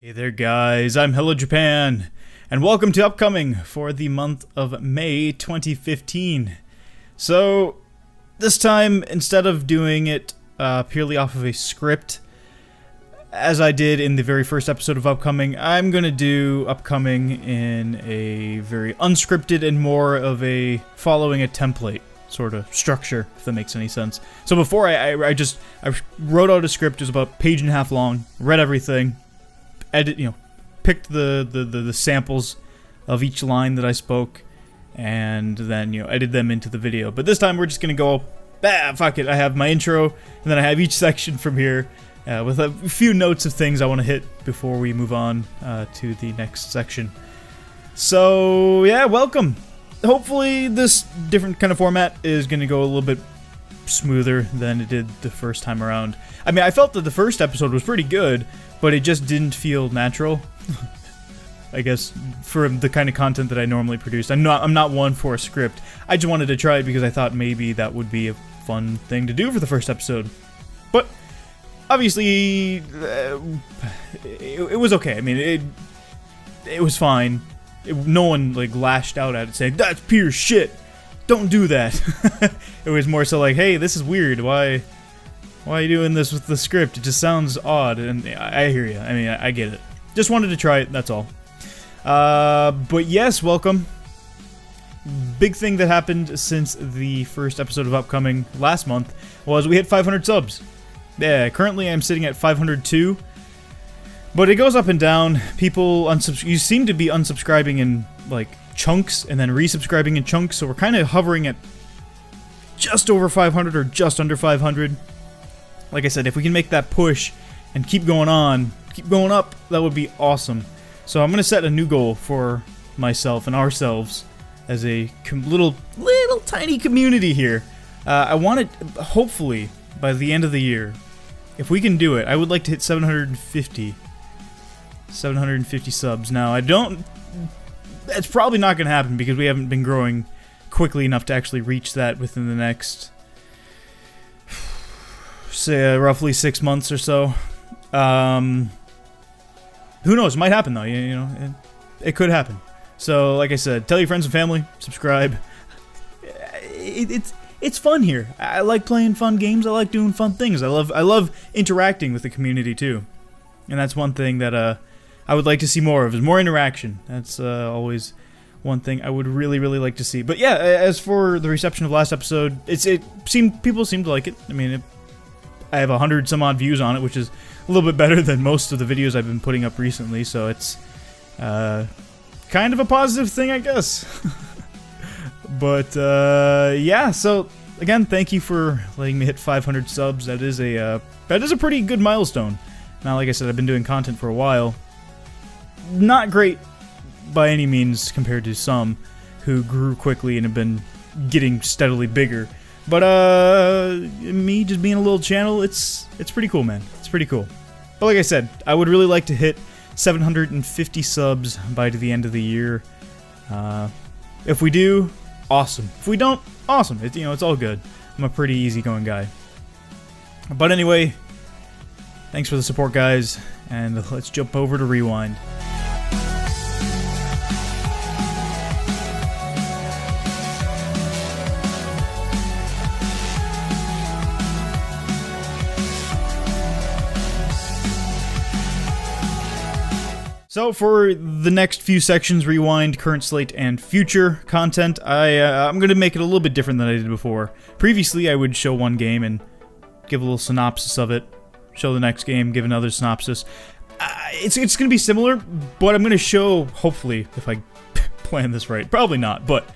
Hey there guys, I'm HelloJapan, and welcome to Upcoming for the month of May 2015. So, this time, instead of doing it purely off of a script, as I did in the very first episode of Upcoming, I'm gonna do Upcoming in a very unscripted and more of a following a template sort of structure, if that makes any sense. So before I wrote out a script. It was about a page and a half long, read everything, picked the samples of each line that I spoke, and then, edited them into the video. But this time we're just gonna go, fuck it, I have my intro, and then I have each section from here, with a few notes of things I want to hit before we move on to the next section. So, yeah, welcome! Hopefully this different kind of format is gonna go a little bit smoother than it did the first time around. I mean, I felt that the first episode was pretty good, but it just didn't feel natural. I guess for the kind of content that I normally produce. I'm not one for a script. I just wanted to try it because I thought maybe that would be a fun thing to do for the first episode. But obviously, it was okay. I mean, it was fine. No one lashed out at it saying, "That's pure shit. Don't do that." It was more so like, "Hey, this is weird. Why are you doing this with the script? It just sounds odd." And I hear you. I mean, I get it. Just wanted to try it, that's all. But yes, welcome. Big thing that happened since the first episode of Upcoming last month was we hit 500 subs. Yeah, currently I'm sitting at 502. But it goes up and down. People you seem to be unsubscribing in chunks and then resubscribing in chunks, so we're kind of hovering at just over 500 or just under 500. Like I said, if we can make that push and keep going up, that would be awesome. So I'm gonna set a new goal for myself and ourselves as a little tiny community here. I want it, hopefully, by the end of the year, if we can do it, I would like to hit 750 subs. Now, it's probably not gonna happen because we haven't been growing quickly enough to actually reach that within the next, say, roughly 6 months or so. Who knows? It might happen though. It could happen. So, like I said, tell your friends and family. Subscribe. It's fun here. I like playing fun games. I like doing fun things. I love interacting with the community too, and that's one thing that I would like to see more of. Is more interaction. That's always one thing I would really like to see. But yeah, as for the reception of last episode, people seemed to like it. I mean, I have 100 some odd views on it, which is a little bit better than most of the videos I've been putting up recently, so it's kind of a positive thing, I guess. But yeah, so again, thank you for letting me hit 500 subs. That is a pretty good milestone. Now, like I said, I've been doing content for a while. Not great by any means compared to some who grew quickly and have been getting steadily bigger. But me just being a little channel, it's pretty cool, man. It's pretty cool. But like I said, I would really like to hit 750 subs by the end of the year. If we do, awesome. If we don't, awesome. It's all good. I'm a pretty easygoing guy. But anyway, thanks for the support, guys, and let's jump over to Rewind. So for the next few sections, Rewind, Current Slate, and Future content, I'm going to make it a little bit different than I did before. Previously, I would show one game and give a little synopsis of it, show the next game, give another synopsis. It's going to be similar, but I'm going to show, hopefully, if I plan this right, probably not, but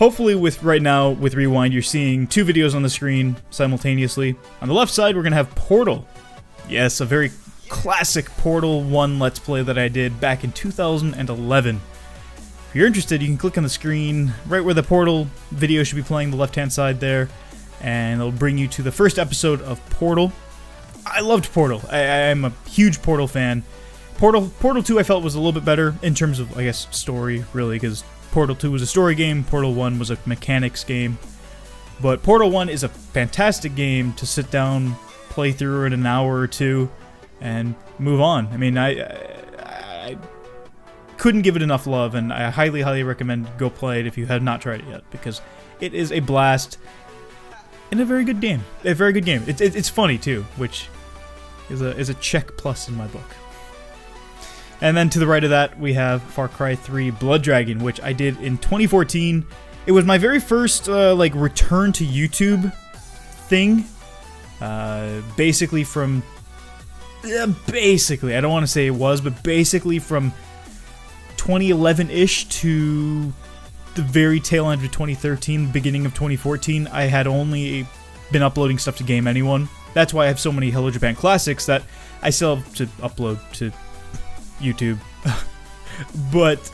hopefully right now, with Rewind, you're seeing two videos on the screen simultaneously. On the left side, we're going to have Portal. Yes, a very classic Portal 1 Let's Play that I did back in 2011. If you're interested, you can click on the screen right where the Portal video should be playing, the left-hand side there, and it'll bring you to the first episode of Portal. I loved Portal. I'm a huge Portal fan. Portal 2 I felt was a little bit better in terms of, I guess, story, really, because Portal 2 was a story game, Portal 1 was a mechanics game. But Portal 1 is a fantastic game to sit down, play through in an hour or two, and move on. I mean, couldn't give it enough love, and I highly, highly recommend go play it if you have not tried it yet, because it is a blast and a very good game. A very good game. It's funny too, which is a check plus in my book. And then to the right of that, we have Far Cry 3 Blood Dragon, which I did in 2014. It was my very first like return to YouTube thing. Basically from basically, I don't want to say it was, but basically from 2011-ish to the very tail end of 2013, beginning of 2014, I had only been uploading stuff to Game Anyone. That's why I have so many HelloJapan classics that I still have to upload to YouTube. But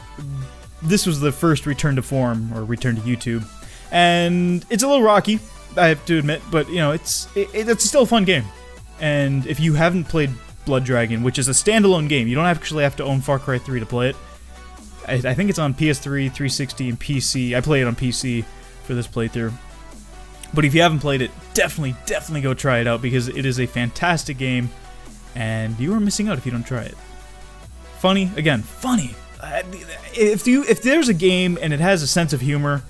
this was the first return to form, or return to YouTube. And it's a little rocky, I have to admit, but you know, it's still a fun game. And if you haven't played Blood Dragon, which is a standalone game, you don't actually have to own Far Cry 3 to play it. I think it's on PS3, 360, and PC. I play it on PC for this playthrough. But if you haven't played it, definitely go try it out, because it is a fantastic game, and you are missing out if you don't try it. Funny, again, funny. If there's a game and it has a sense of humor,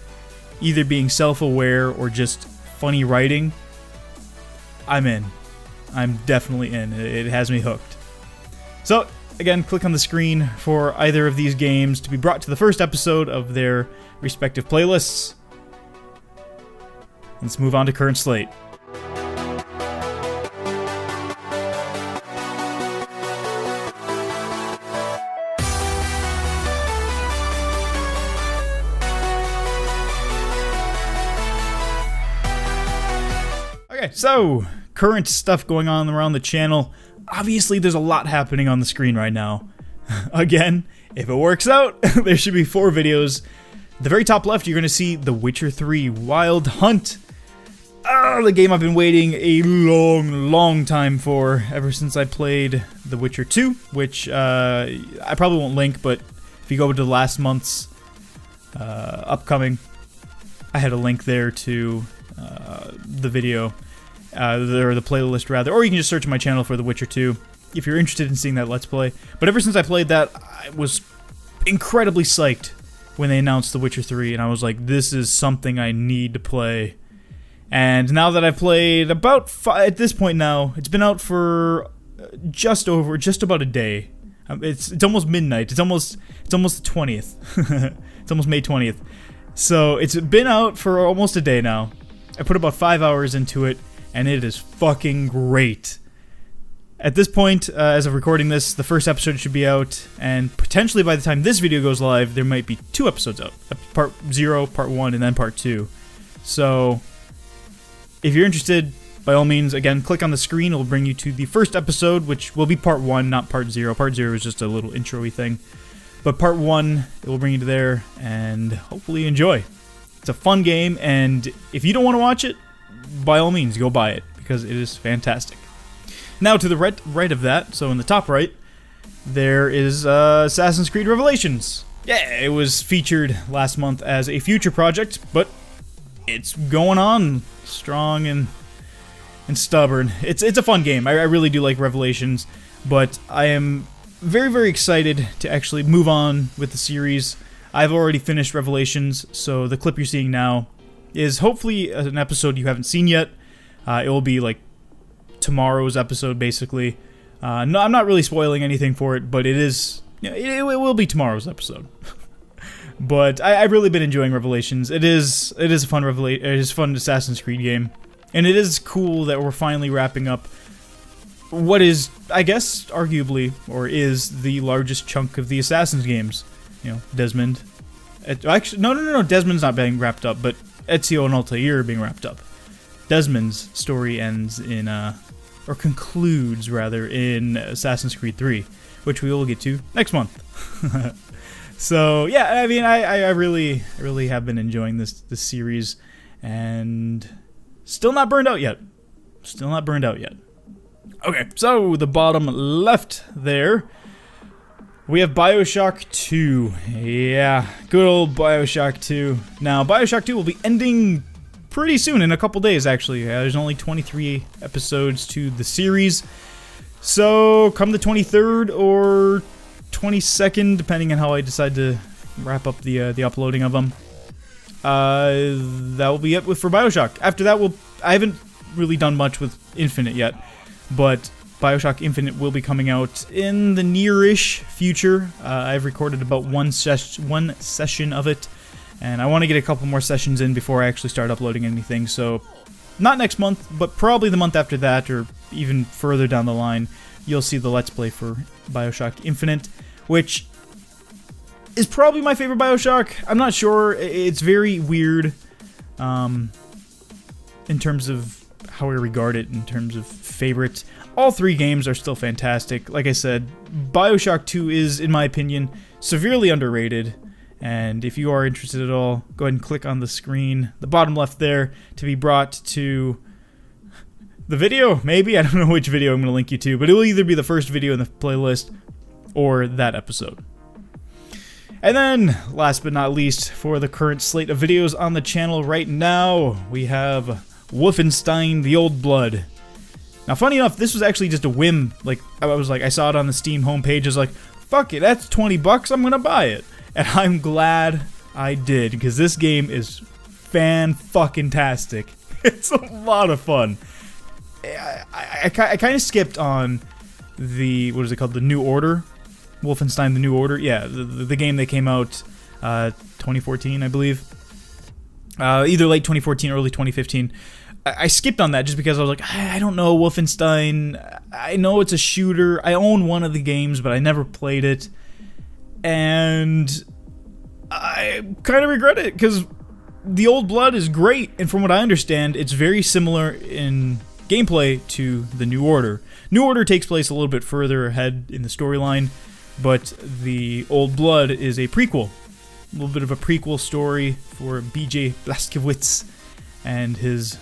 either being self-aware or just funny writing, I'm in. I'm definitely in. It has me hooked. So, again, click on the screen for either of these games to be brought to the first episode of their respective playlists. Let's move on to current slate. Okay, so current stuff going on around the channel. Obviously, there's a lot happening on the screen right now. Again, if it works out, there should be 4 videos. At the very top left, you're going to see The Witcher 3 Wild Hunt. The game I've been waiting a long time for, ever since I played The Witcher 2, which I probably won't link, but if you go to last month's upcoming, I had a link there to the video. Or the playlist, rather. Or you can just search my channel for The Witcher 2 if you're interested in seeing that Let's Play. But ever since I played that, I was incredibly psyched when they announced The Witcher 3, and I was like, this is something I need to play. And now that I've played about at this point now, it's been out for just about a day. It's almost midnight. It's almost the 20th. It's almost May 20th. So it's been out for almost a day now. I put about 5 hours into it, and it is fucking great. At this point, as of recording this, the first episode should be out, and potentially by the time this video goes live, there might be 2 episodes out. Part 0, Part 1, and then Part 2. So, if you're interested, by all means, again, click on the screen. It will bring you to the first episode, which will be Part 1, not Part 0. Part 0 is just a little intro-y thing. But Part 1, it will bring you to there, and hopefully you enjoy. It's a fun game, and if you don't want to watch it, by all means, go buy it, because it is fantastic. Now, to the right of that, so in the top right, there is Assassin's Creed Revelations. Yeah, it was featured last month as a future project, but it's going on strong and stubborn. It's a fun game. I really do like Revelations, but I am very excited to actually move on with the series. I've already finished Revelations, so the clip you're seeing now is hopefully an episode you haven't seen yet. It will be like tomorrow's episode, basically. No, I'm not really spoiling anything for it, but it is. It will be tomorrow's episode. But I've really been enjoying Revelations. It is a fun it is a fun Assassin's Creed game, and it is cool that we're finally wrapping up what is, I guess, arguably, or is the largest chunk of the Assassin's games. You know, Desmond. Actually, no. Desmond's not being wrapped up, but Ezio and Altair are being wrapped up. Desmond's story ends in, or concludes, rather, in Assassin's Creed 3, which we will get to next month. So, yeah, I mean, I really have been enjoying this series, and still not burned out yet. Okay, so the bottom left there, we have BioShock 2. Yeah, good old BioShock 2. Now, BioShock 2 will be ending pretty soon, in a couple days, actually. There's only 23 episodes to the series. So, come the 23rd or 22nd, depending on how I decide to wrap up the uploading of them. That will be it for Bioshock. After that, I haven't really done much with Infinite yet, but Bioshock Infinite will be coming out in the near-ish future. I've recorded about one session of it, and I want to get a couple more sessions in before I actually start uploading anything, so not next month, but probably the month after that, or even further down the line, you'll see the Let's Play for Bioshock Infinite, which is probably my favorite Bioshock. I'm not sure. It's very weird in terms of how I regard it in terms of favorite. All three games are still fantastic. Like I said, Bioshock 2 is, in my opinion, severely underrated. And if you are interested at all, go ahead and click on the screen, the bottom left there, to be brought to the video, maybe? I don't know which video I'm going to link you to, but it will either be the first video in the playlist or that episode. And then, last but not least, for the current slate of videos on the channel right now, we have Wolfenstein: The Old Blood. Now, funny enough, this was actually just a whim. Like, I saw it on the Steam homepage, I was like, fuck it, that's $20, I'm gonna buy it. And I'm glad I did, because this game is fan-fucking-tastic. It's a lot of fun. I kind of skipped on the, what is it called, the New Order? Wolfenstein: The New Order? Yeah, the game that came out 2014, I believe. Either late 2014 or early 2015. I skipped on that just because I was like, I don't know, Wolfenstein, I know it's a shooter, I own one of the games, but I never played it, and I kind of regret it, because The Old Blood is great, and from what I understand, it's very similar in gameplay to The New Order. New Order takes place a little bit further ahead in the storyline, but The Old Blood is a prequel. A little bit of a prequel story for B.J. Blazkowicz and his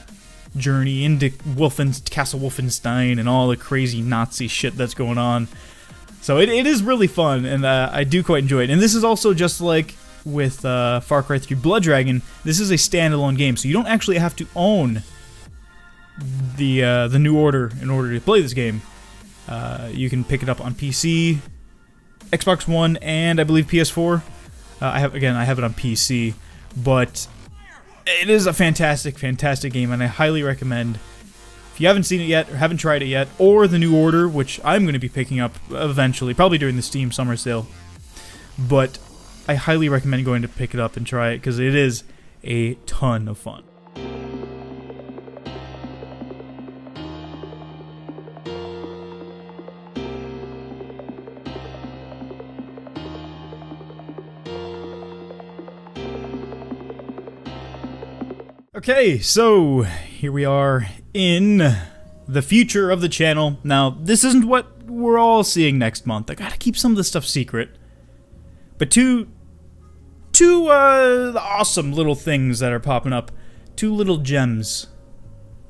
journey into Castle Wolfenstein and all the crazy Nazi shit that's going on. So it is really fun, and I do quite enjoy it. And this is also just like with Far Cry 3 Blood Dragon, this is a standalone game, so you don't actually have to own the New Order in order to play this game. You can pick it up on PC, Xbox One, and I believe PS4. I have it on PC, but it is a fantastic, fantastic game, and I highly recommend, if you haven't seen it yet, or haven't tried it yet, or The New Order, which I'm going to be picking up eventually, probably during the Steam summer sale, but I highly recommend going to pick it up and try it, because it is a ton of fun. Okay, so here we are in the future of the channel. Now, this isn't what we're all seeing next month. I gotta keep some of this stuff secret. But two awesome little things that are popping up. Two little gems.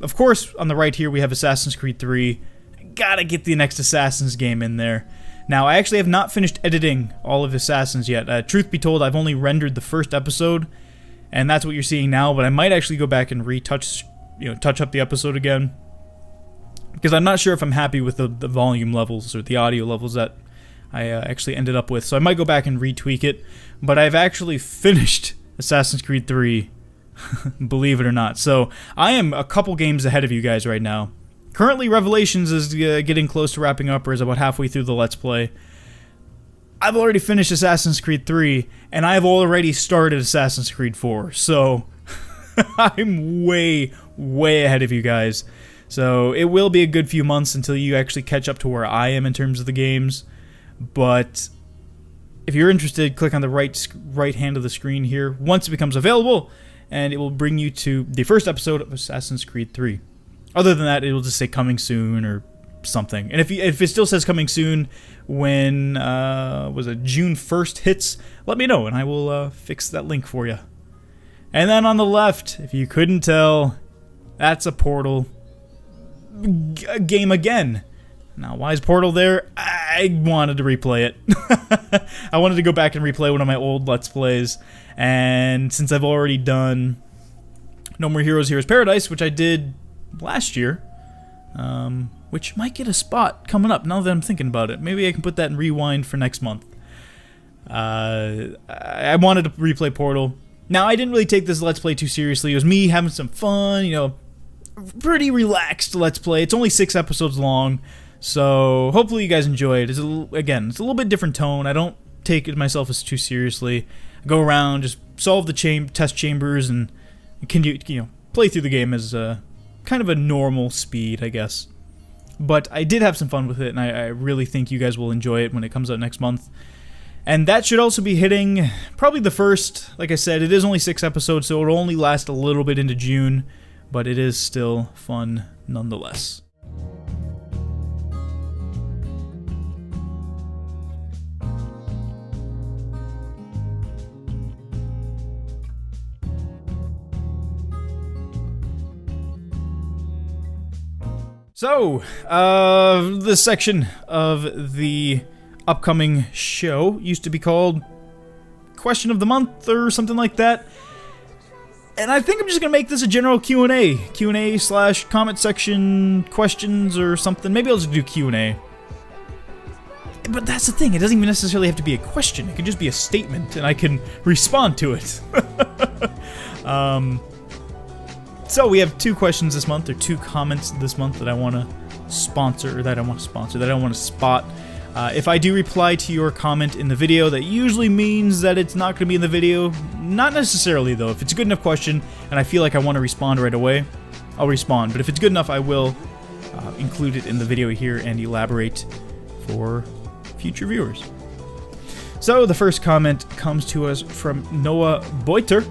Of course, on the right here we have Assassin's Creed 3. Gotta get the next Assassin's game in there. Now, I actually have not finished editing all of Assassins yet. Truth be told, I've only rendered the first episode, and that's what you're seeing now, but I might actually go back and touch up the episode again, because I'm not sure if I'm happy with the volume levels or the audio levels that I actually ended up with, so I might go back and retweak it. But I've actually finished Assassin's Creed 3, believe it or not, so I am a couple games ahead of you guys right now. Currently, Revelations is getting close to wrapping up, or is about halfway through the Let's Play. I've already finished Assassin's Creed 3, and I've already started Assassin's Creed 4, so I'm way, way ahead of you guys. So it will be a good few months until you actually catch up to where I am in terms of the games, but if you're interested, click on the right hand of the screen here once it becomes available, and it will bring you to the first episode of Assassin's Creed 3. Other than that, it will just say coming soon or something. And if it still says coming soon when June 1st hits, let me know and I will fix that link for you. And then on the left, if you couldn't tell, that's a Portal game again. Now, why is Portal there? I wanted to replay it. I wanted to go back and replay one of my old Let's Plays, and since I've already done No More Heroes, Heroes Paradise, which I did last year, which might get a spot coming up now that I'm thinking about it. Maybe I can put that in Rewind for next month. I wanted to replay Portal. Now, I didn't really take this Let's Play too seriously. It was me having some fun, you know, pretty relaxed Let's Play. It's only 6 episodes long, so hopefully you guys enjoy it. It's a little bit different tone. I don't take it myself as too seriously. I go around, just solve the test chambers, and can you know, play through the game as kind of a normal speed, I guess. But I did have some fun with it, and I really think you guys will enjoy it when it comes out next month. And that should also be hitting probably the first. Like I said, it is only 6 episodes, so it'll only last a little bit into June, but it is still fun nonetheless. So, this section of the upcoming show used to be called Question of the Month or something like that. And I think I'm just going to make this a general Q&A / comment section questions or something. Maybe I'll just do Q&A. But that's the thing, it doesn't even necessarily have to be a question. It can just be a statement and I can respond to it. So we have 2 questions this month, or 2 comments this month that I want to sponsor, that I want to spot. If I do reply to your comment in the video, that usually means that it's not going to be in the video. Not necessarily, though. If it's a good enough question, and I feel like I want to respond right away, I'll respond. But if it's good enough, I will include it in the video here and elaborate for future viewers. So the first comment comes to us from Noah Boiter.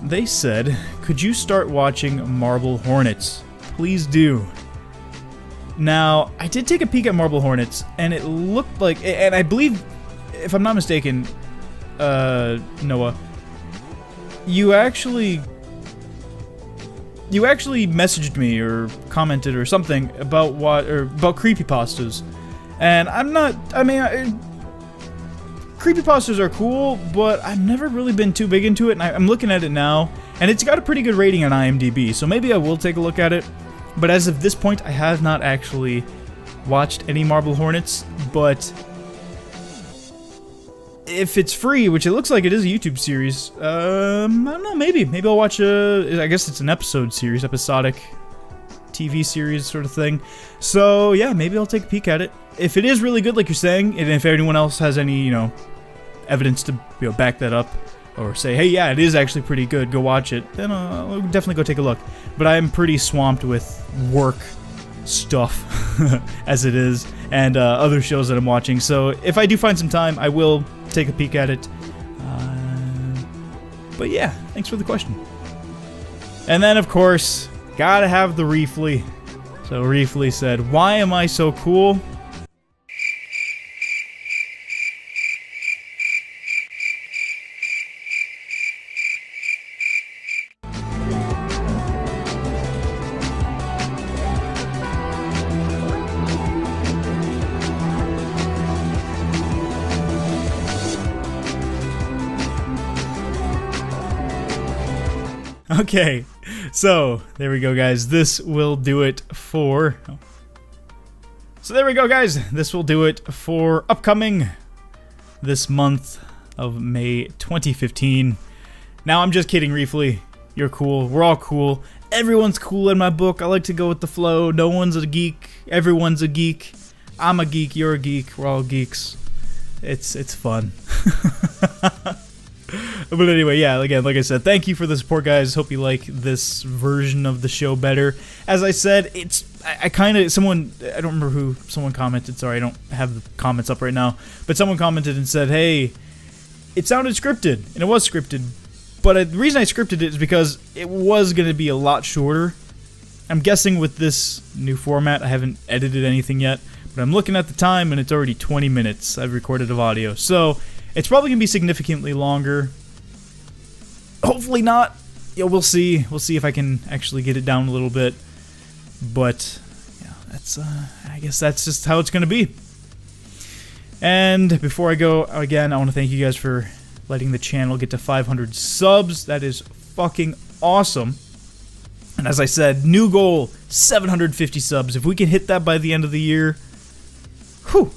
They said, "Could you start watching Marble Hornets? Please do." Now, I did take a peek at Marble Hornets, and it looked like, and I believe, if I'm not mistaken, Noah, you actually messaged me or commented or something about about creepypastas, and creepypastas are cool, but I've never really been too big into it, and I'm looking at it now, and it's got a pretty good rating on IMDb, so maybe I will take a look at it. But as of this point, I have not actually watched any Marble Hornets, but if it's free, which it looks like it is a YouTube series, I don't know, maybe I'll watch I guess it's an episodic TV series sort of thing. So yeah, maybe I'll take a peek at it. If it is really good, like you're saying, and if anyone else has any, you know, evidence to, you know, back that up, or say, hey, yeah, it is actually pretty good, go watch it, then I'll definitely go take a look. But I'm pretty swamped with work stuff as it is, and other shows that I'm watching, so if I do find some time, I will take a peek at it. But yeah, thanks for the question. And then, of course, gotta have the Reefly. So Reefly said, "Why am I so cool?" Okay, so there we go, guys. This will do it for upcoming this month of May 2015. Now, I'm just kidding, Reefly. You're cool. We're all cool. Everyone's cool in my book. I like to go with the flow. No one's a geek. Everyone's a geek. I'm a geek. You're a geek. We're all geeks. It's fun. But anyway, yeah, again, like I said, thank you for the support, guys. Hope you like this version of the show better. As I said, I don't remember who, someone commented, sorry, I don't have the comments up right now, but someone commented and said, hey, it sounded scripted, and it was scripted, but the reason I scripted it is because it was going to be a lot shorter. I'm guessing with this new format, I haven't edited anything yet, but I'm looking at the time, and it's already 20 minutes I've recorded of audio, so it's probably going to be significantly longer. Hopefully not. Yeah, we'll see. We'll see if I can actually get it down a little bit. But yeah, that's I guess that's just how it's going to be. And before I go, again, I want to thank you guys for letting the channel get to 500 subs. That is fucking awesome. And as I said, new goal, 750 subs. If we can hit that by the end of the year, whew.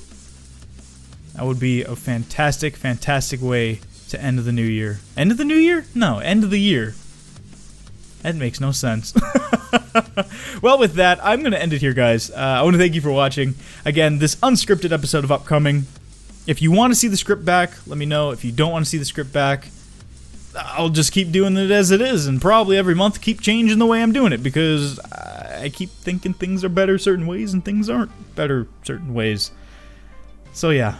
That would be a fantastic, fantastic way to end the new year. End of the new year? No, end of the year. That makes no sense. Well, with that, I'm going to end it here, guys. I want to thank you for watching. Again, this unscripted episode of Upcoming. If you want to see the script back, let me know. If you don't want to see the script back, I'll just keep doing it as it is, and probably every month keep changing the way I'm doing it, because I keep thinking things are better certain ways and things aren't better certain ways. So yeah.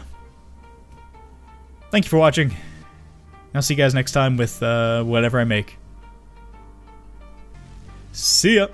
Thank you for watching. I'll see you guys next time with whatever I make. See ya!